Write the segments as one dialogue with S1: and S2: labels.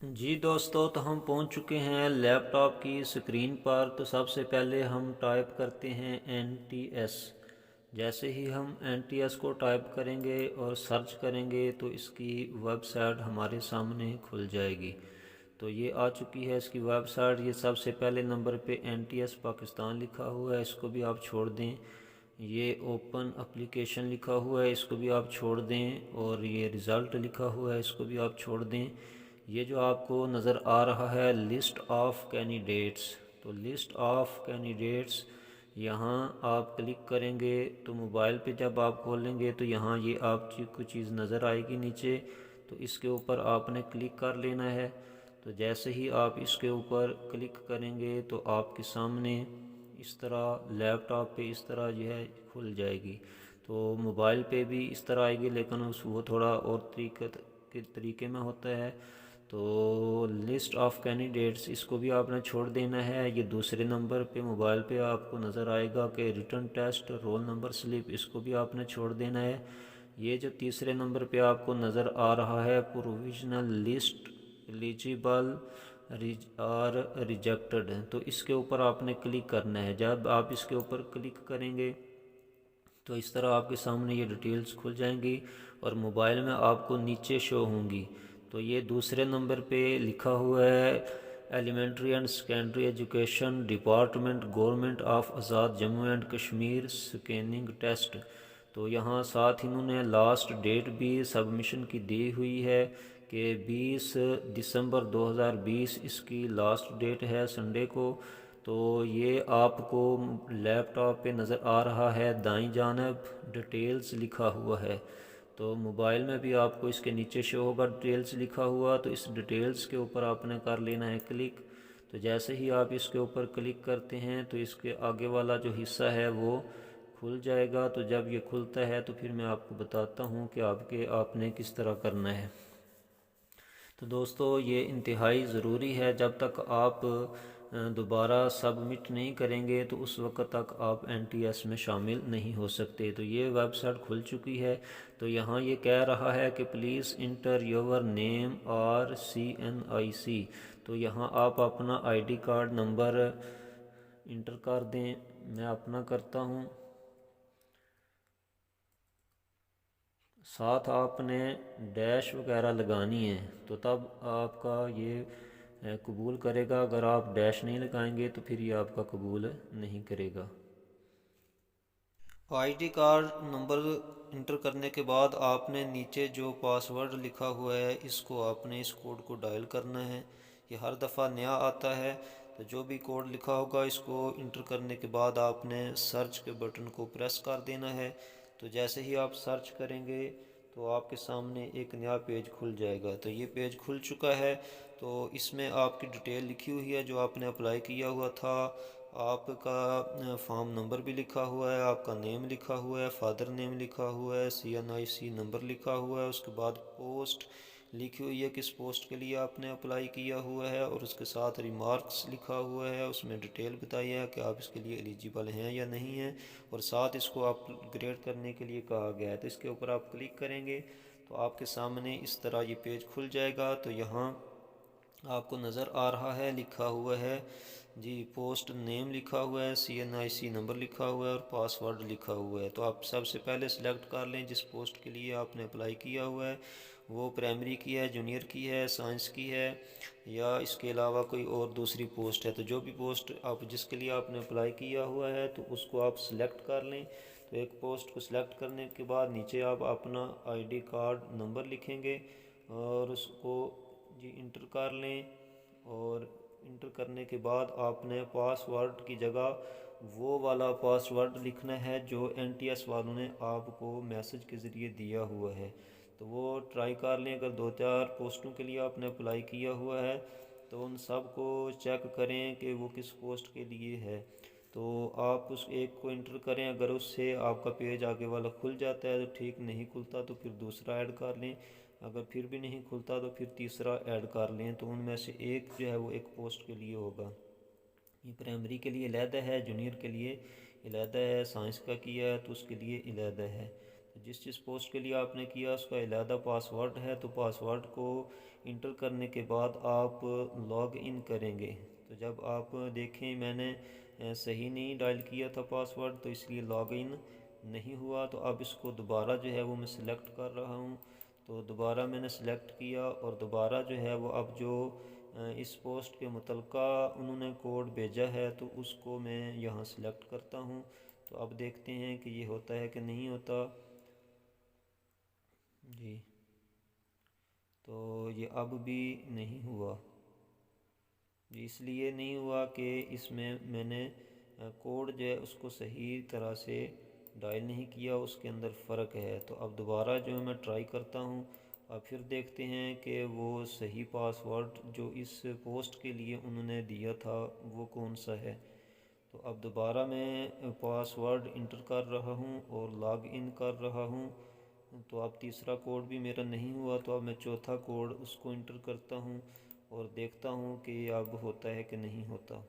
S1: جی دوستو، تو ہم پہنچ چکے ہیں لیپ ٹاپ کی اسکرین پر۔ تو سب سے پہلے ہم ٹائپ کرتے ہیں NTS۔ جیسے ہی ہم NTS کو ٹائپ کریں گے اور سرچ کریں گے تو اس کی ویب سائٹ ہمارے سامنے کھل جائے گی۔ تو یہ آ چکی ہے اس کی ویب سائٹ۔ یہ سب سے پہلے نمبر پہ NTS پاکستان لکھا ہوا ہے، اس کو بھی آپ چھوڑ دیں۔ یہ اوپن اپلیکیشن لکھا ہوا ہے، اس کو بھی آپ چھوڑ دیں۔ اور یہ رزلٹ لکھا ہوا ہے، اس کو بھی آپ چھوڑ دیں۔ یہ جو آپ کو نظر آ رہا ہے لسٹ آف کینڈیڈیٹس، تو لسٹ آف کینڈیڈیٹس یہاں آپ کلک کریں گے تو موبائل پہ جب آپ کھولیں گے تو یہاں یہ آپ کو چیز نظر آئے گی نیچے، تو اس کے اوپر آپ نے کلک کر لینا ہے۔ تو جیسے ہی آپ اس کے اوپر کلک کریں گے تو آپ کے سامنے اس طرح لیپ ٹاپ پہ اس طرح جو ہے کھل جائے گی۔ تو موبائل پہ بھی اس طرح آئے گی، لیکن وہ تھوڑا اور طریقے میں ہوتا ہے۔ تو لسٹ آف کینڈیڈیٹس اس کو بھی آپ نے چھوڑ دینا ہے۔ یہ دوسرے نمبر پہ موبائل پہ آپ کو نظر آئے گا کہ written test roll number slip, اس کو بھی آپ نے چھوڑ دینا ہے۔ یہ جو تیسرے نمبر پہ آپ کو نظر آ رہا ہے پروویژنل لسٹ ایلیجیبل اور ریجیکٹڈ، تو اس کے اوپر آپ نے کلک کرنا ہے۔ جب آپ اس کے اوپر کلک کریں گے تو اس طرح آپ کے سامنے یہ ڈیٹیلز کھل جائیں گی اور موبائل میں آپ کو نیچے شو ہوں گی۔ تو یہ دوسرے نمبر پہ لکھا ہوا ہے elementary and secondary education department government of Azad Jammu and Kashmir scanning test. تو یہاں ساتھ انہوں نے لاسٹ ڈیٹ بھی سبمیشن کی دی ہوئی ہے کہ 20 دسمبر 2020 اس کی لاسٹ ڈیٹ ہے، سنڈے کو۔ تو یہ آپ کو لیپ ٹاپ پہ نظر آ رہا ہے دائیں جانب ڈیٹیلز لکھا ہوا ہے۔ تو موبائل میں بھی آپ کو اس کے نیچے شو ہوگا ڈیٹیلز لکھا ہوا، تو اس ڈیٹیلز کے اوپر آپ نے کر لینا ہے کلک۔ تو جیسے ہی آپ اس کے اوپر کلک کرتے ہیں تو اس کے آگے والا جو حصہ ہے وہ کھل جائے گا۔ تو جب یہ کھلتا ہے تو پھر میں آپ کو بتاتا ہوں کہ آپ نے کس طرح کرنا ہے۔ تو دوستو، یہ انتہائی ضروری ہے، جب تک آپ دوبارہ سبمٹ نہیں کریں گے تو اس وقت تک آپ NTS میں شامل نہیں ہو سکتے۔ تو یہ ویب سائٹ کھل چکی ہے۔ تو یہاں یہ کہہ رہا ہے کہ پلیز انٹر یور نیم اور CNIC۔ تو یہاں آپ اپنا ID کارڈ نمبر انٹر کر دیں۔ میں اپنا کرتا ہوں، ساتھ آپ نے ڈیش وغیرہ لگانی ہے، تو تب آپ کا یہ قبول کرے گا۔ اگر آپ ڈیش نہیں لگائیں گے تو پھر یہ آپ کا قبول نہیں کرے گا۔ ID کارڈ نمبر انٹر کرنے کے بعد آپ نے نیچے جو پاس ورڈ لکھا ہوا ہے اس کو آپ نے اس کوڈ کو ڈائل کرنا ہے۔ یہ ہر دفعہ نیا آتا ہے، تو جو بھی کوڈ لکھا ہوگا اس کو انٹر کرنے کے بعد آپ نے سرچ کے بٹن کو پریس کر دینا ہے۔ تو جیسے ہی آپ سرچ کریں گے تو آپ کے سامنے ایک نیا پیج کھل جائے گا۔ تو یہ پیج کھل چکا ہے۔ تو اس میں آپ کی ڈیٹیل لکھی ہوئی ہے جو آپ نے اپلائی کیا ہوا تھا، آپ کا فارم نمبر بھی لکھا ہوا ہے، آپ کا نیم لکھا ہوا ہے، فادر نیم لکھا ہوا ہے، CNIC نمبر لکھا ہوا ہے، اس کے بعد پوسٹ لکھی ہوئی ہے کس پوسٹ کے لیے آپ نے اپلائی کیا ہوا ہے، اور اس کے ساتھ ریمارکس لکھا ہوا ہے، اس میں ڈیٹیل بتائی ہے کہ آپ اس کے لیے ایلیجیبل ہیں یا نہیں ہیں، اور ساتھ اس کو اپ گریڈ کرنے کے لیے کہا گیا ہے۔ تو اس کے اوپر آپ کلک کریں گے تو آپ کے سامنے اس طرح یہ پیج کھل جائے گا۔ تو یہاں آپ کو نظر آ رہا ہے لکھا ہوا ہے جی پوسٹ نیم لکھا ہوا ہے، CNIC نمبر لکھا ہوا ہے اور پاس ورڈ لکھا ہوا ہے۔ تو آپ سب سے پہلے سلیکٹ کر لیں جس پوسٹ کے لیے آپ نے اپلائی کیا ہوا ہے، وہ پرائمری کی ہے، جونیئر کی ہے، سائنس کی ہے، یا اس کے علاوہ کوئی اور دوسری پوسٹ ہے۔ تو جو بھی پوسٹ جس کے لیے آپ نے اپلائی کیا ہوا ہے تو اس کو آپ سلیکٹ کر لیں۔ تو ایک پوسٹ کو سلیکٹ کرنے کے بعد نیچے آپ اپنا ID کارڈ نمبر لکھیں گے اور اس کو انٹر کر لیں، اور انٹر کرنے کے بعد آپ نے پاس ورڈ کی جگہ وہ والا پاس ورڈ لکھنا ہے جو NTS والوں نے آپ کو میسج کے ذریعے دیا ہوا ہے۔ تو وہ ٹرائی کر لیں، اگر 2-4 پوسٹوں کے لیے آپ نے اپلائی کیا ہوا ہے تو ان سب کو چیک کریں کہ وہ کس پوسٹ کے لیے ہے۔ تو آپ اس ایک کو انٹر کریں، اگر اس سے آپ کا پیج آگے والا کھل جاتا ہے تو ٹھیک، نہیں کھلتا تو پھر دوسرا ایڈ کر لیں، اگر پھر بھی نہیں کھلتا تو پھر تیسرا ایڈ کر لیں۔ تو ان میں سے ایک جو ہے وہ ایک پوسٹ کے لیے ہوگا۔ یہ پرائمری کے لیے علیحدہ ہے، جونیئر کے لیے علیحدہ ہے، سائنس کا کیا ہے تو اس کے لیے علیحدہ ہے۔ جس پوسٹ کے لیے آپ نے کیا اس کا علیحدہ پاسورڈ ہے، تو پاسورڈ کو انٹر کرنے کے بعد آپ لاگ ان کریں گے۔ تو جب آپ دیکھیں میں نے صحیح نہیں ڈائل کیا تھا پاسورڈ، تو اس لیے لاگ ان نہیں ہوا۔ تو اب اس کو دوبارہ جو ہے وہ میں سلیکٹ کر رہا ہوں۔ تو دوبارہ میں نے سلیکٹ کیا اور دوبارہ جو ہے وہ اب جو اس پوسٹ کے متعلقہ انہوں نے کوڈ بھیجا ہے تو اس کو میں یہاں سلیکٹ کرتا ہوں۔ تو اب دیکھتے ہیں کہ یہ ہوتا ہے کہ نہیں ہوتا۔ جی تو یہ اب بھی نہیں ہوا جی، اس لیے نہیں ہوا کہ اس میں نے کوڈ جو ہے اس کو صحیح طرح سے ڈائل نہیں کیا، اس کے اندر فرق ہے۔ تو اب دوبارہ جو میں ٹرائی کرتا ہوں، اب پھر دیکھتے ہیں کہ وہ صحیح پاسورڈ جو اس پوسٹ کے لیے انہوں نے دیا تھا وہ کون سا ہے۔ تو اب دوبارہ میں پاسورڈ انٹر کر رہا ہوں اور لاگ ان کر رہا ہوں۔ تو اب تیسرا کوڈ بھی میرا نہیں ہوا، تو اب میں چوتھا کوڈ اس کو انٹر کرتا ہوں اور دیکھتا ہوں کہ یہ اب ہوتا ہے کہ نہیں ہوتا۔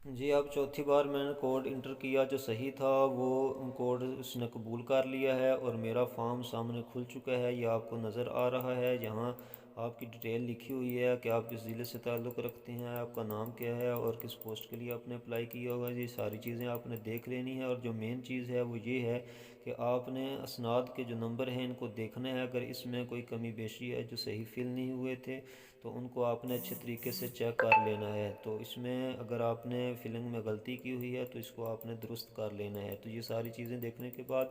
S1: جی اب چوتھی بار میں نے کوڈ انٹر کیا، جو صحیح تھا وہ کوڈ اس نے قبول کر لیا ہے اور میرا فارم سامنے کھل چکا ہے۔ یہ آپ کو نظر آ رہا ہے، یہاں آپ کی ڈیٹیل لکھی ہوئی ہے کہ آپ کس ضلع سے تعلق رکھتے ہیں، آپ کا نام کیا ہے اور کس پوسٹ کے لیے آپ نے اپلائی کیا ہوگا۔ یہ ساری چیزیں آپ نے دیکھ لینی ہے، اور جو مین چیز ہے وہ یہ ہے کہ آپ نے اسناد کے جو نمبر ہیں ان کو دیکھنا ہے۔ اگر اس میں کوئی کمی بیشی ہے جو صحیح فل نہیں ہوئے تھے تو ان کو آپ نے اچھے طریقے سے چیک کر لینا ہے۔ تو اس میں اگر آپ نے فلنگ میں غلطی کی ہوئی ہے تو اس کو آپ نے درست کر لینا ہے۔ تو یہ ساری چیزیں دیکھنے کے بعد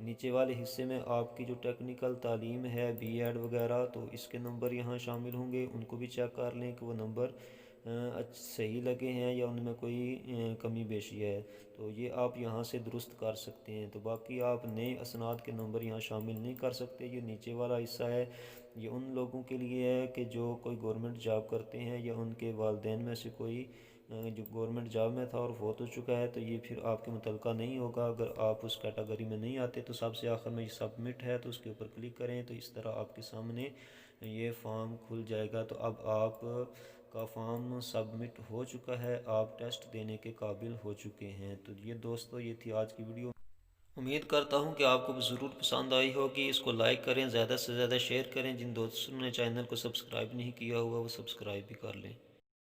S1: نیچے والے حصے میں آپ کی جو ٹیکنیکل تعلیم ہے بی ایڈ وغیرہ، تو اس کے نمبر یہاں شامل ہوں گے، ان کو بھی چیک کر لیں کہ وہ نمبر صحیح لگے ہیں یا ان میں کوئی کمی بیشی ہے، تو یہ آپ یہاں سے درست کر سکتے ہیں۔ تو باقی آپ نئے اسناد کے نمبر یہاں شامل نہیں کر سکتے۔ یہ نیچے والا حصہ ہے، یہ ان لوگوں کے لیے ہے کہ جو کوئی گورنمنٹ جاب کرتے ہیں یا ان کے والدین میں سے کوئی جو گورنمنٹ جاب میں تھا اور فوت ہو چکا ہے، تو یہ پھر آپ کے متعلقہ نہیں ہوگا۔ اگر آپ اس کیٹاگری میں نہیں آتے تو سب سے آخر میں یہ سبمٹ ہے، تو اس کے اوپر کلک کریں تو اس طرح آپ کے سامنے یہ فارم کھل جائے گا۔ تو اب آپ کا فارم سبمٹ ہو چکا ہے، آپ ٹیسٹ دینے کے قابل ہو چکے ہیں۔ تو یہ دوستو یہ تھی آج کی ویڈیو، امید کرتا ہوں کہ آپ کو بھی ضرور پسند آئی ہوگی۔ اس کو لائک کریں، زیادہ سے زیادہ شیئر کریں، جن دوستوں نے چینل کو سبسکرائب نہیں کیا ہوا وہ سبسکرائب بھی کر لیں۔